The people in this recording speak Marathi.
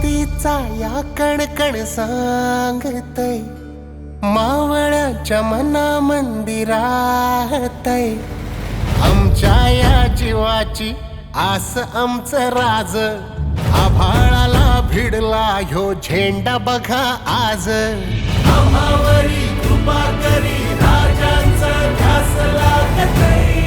मातीचा या कणकण सांगतय, मावळ्याच्या मना मंदिरातय. आमच्या या जीवाची आस आमचं राज, आभाळाला भिडला ह्यो झेंडा बघा आज. आम्हावरी कृपा करी राजांचा ध्यास लागतय.